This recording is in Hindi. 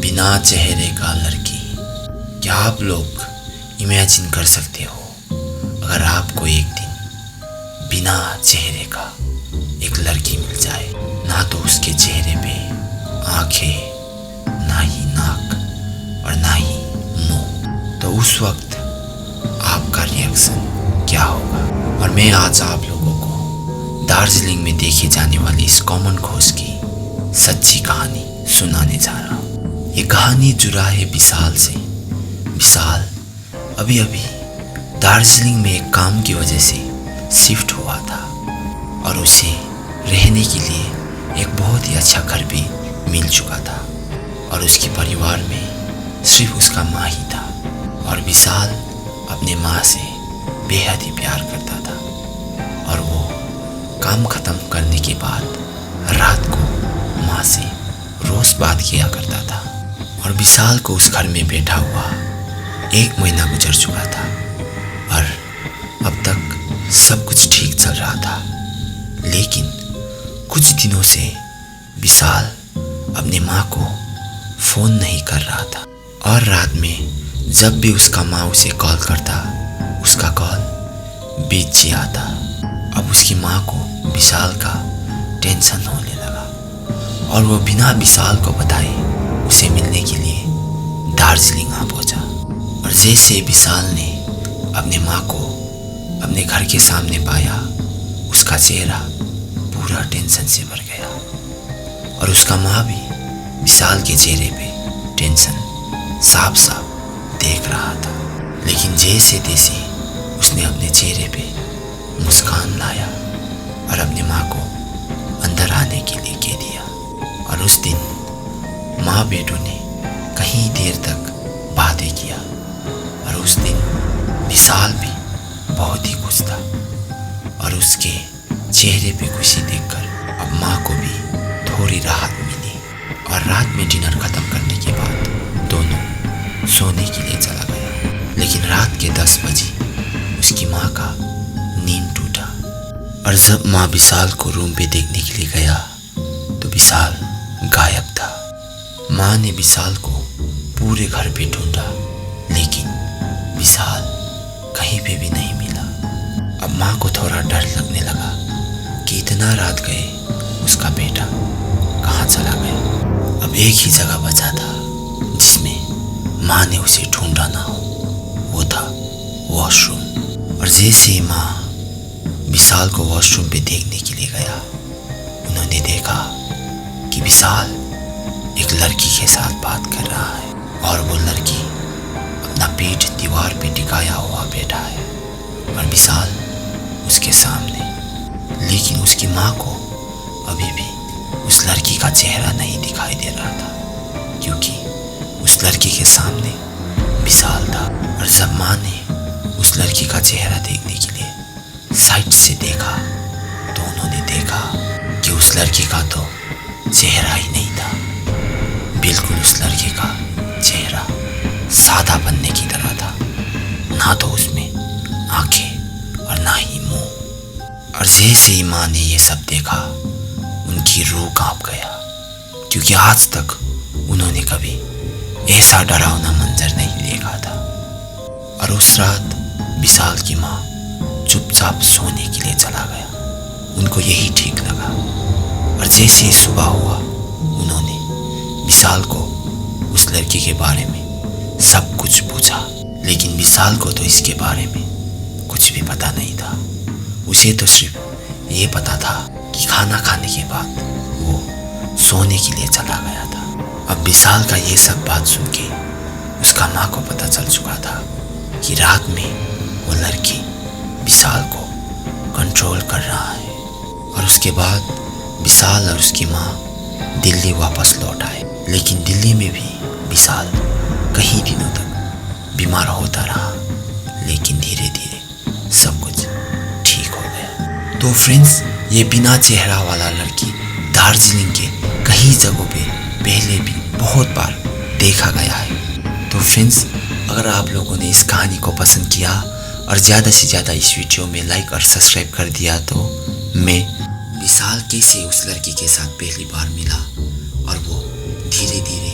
बिना चेहरे का लड़की। क्या आप लोग इमेजिन कर सकते हो अगर आपको एक दिन बिना चेहरे का एक लड़की मिल जाए, ना तो उसके चेहरे पे आंखें, ना ही नाक और ना ही मुंह, तो उस वक्त आपका रिएक्शन क्या होगा? और मैं आज आप लोगों को दार्जिलिंग में देखी जाने वाली इस कॉमन खोज की सच्ची कहानी सुनाने जा रहा हूँ। ये कहानी जुड़ा है विशाल से। विशाल अभी अभी दार्जिलिंग में एक काम की वजह से शिफ्ट हुआ था और उसे रहने के लिए एक बहुत ही अच्छा घर भी मिल चुका था और उसके परिवार में सिर्फ उसका माँ ही था। और विशाल अपने माँ से बेहद ही प्यार करता था और वो काम ख़त्म करने के बाद रात को माँ से रोज़ बात किया करता था। और विशाल को उस घर में बैठा हुआ 1 महीना गुजर चुका था और अब तक सब कुछ ठीक चल रहा था। लेकिन कुछ दिनों से विशाल अपने माँ को फ़ोन नहीं कर रहा था और रात में जब भी उसका माँ उसे कॉल करता, उसका कॉल बिजी आता। अब उसकी माँ को विशाल का टेंशन होने लगा और वो बिना विशाल को बताए उसे मिलने के लिए दार्जिलिंग आ पहुंचा। और जैसे विशाल ने अपने माँ को अपने घर के सामने पाया, उसका चेहरा पूरा टेंशन से भर गया और उसका माँ भी विशाल के चेहरे पे टेंशन साफ साफ देख रहा था। लेकिन जैसे तैसे उसने अपने चेहरे पे मुस्कान लाया और अपने माँ को अंदर आने के लिए कह दिया। और उस दिन माँ बेटों ने कहीं देर तक बातें किया और उस दिन विशाल भी बहुत ही खुश था और उसके चेहरे पे खुशी देखकर अब माँ को भी थोड़ी राहत मिली। और रात में डिनर ख़त्म करने के बाद दोनों सोने के लिए चला गया। लेकिन रात के 10 बजे उसकी माँ का नींद टूटा और जब माँ विशाल को रूम पे देखने के लिए गया तो विशाल गायब था। माँ ने विशाल को पूरे घर पे ढूंढा लेकिन विशाल कहीं पे भी नहीं मिला। अब माँ को थोड़ा डर लगने लगा कि इतना रात गए उसका बेटा कहाँ चला गया। अब एक ही जगह बचा था जिसमें माँ ने उसे ढूंढा ना हो, वो था वॉशरूम। और जैसे ही माँ विशाल को वॉशरूम पे देखने के लिए गया, उन्होंने देखा कि विशाल एक लड़की के साथ बात कर रहा है और वो लड़की अपना पीठ दीवार पे टिकाया हुआ बैठा है और विशाल उसके सामने। लेकिन उसकी माँ को अभी भी उस लड़की का चेहरा नहीं दिखाई दे रहा था क्योंकि उस लड़की के सामने विशाल था। और जब माँ ने उस लड़की का चेहरा देखने के लिए साइड से देखा तो उन्होंने देखा कि उस लड़की का तो चेहरा ही नहीं था। बिल्कुल उस लड़के का चेहरा सादा बनने की तरह था, ना तो उसमें आंखें और ना ही मुंह। और जैसे ही माँ ने ये सब देखा उनकी रूह कांप गया क्योंकि आज तक उन्होंने कभी ऐसा डरावना मंजर नहीं देखा था। और उस रात विशाल की माँ चुपचाप सोने के लिए चला गया। उनको यही ठीक लगा। और जैसे ही सुबह हुआ उन्होंने विशाल को उस लड़की के बारे में सब कुछ पूछा। लेकिन विशाल को तो इसके बारे में कुछ भी पता नहीं था। उसे तो सिर्फ ये पता था कि खाना खाने के बाद वो सोने के लिए चला गया था। अब विशाल का ये सब बात सुन के उसका माँ को पता चल चुका था कि रात में वो लड़की विशाल को कंट्रोल कर रहा है। और उसके बाद विशाल और उसकी माँ दिल्ली वापस लौट आए। लेकिन दिल्ली में भी विशाल कई दिनों तक बीमार होता रहा। लेकिन धीरे धीरे सब कुछ ठीक हो गया। तो फ्रेंड्स, ये बिना चेहरा वाला लड़की दार्जिलिंग के कई जगहों पे पहले भी बहुत बार देखा गया है। तो फ्रेंड्स, अगर आप लोगों ने इस कहानी को पसंद किया और ज़्यादा से ज़्यादा इस वीडियो में लाइक और सब्सक्राइब कर दिया तो मैं विशाल कैसे उस लड़की के साथ पहली बार मिला और वो धीरे धीरे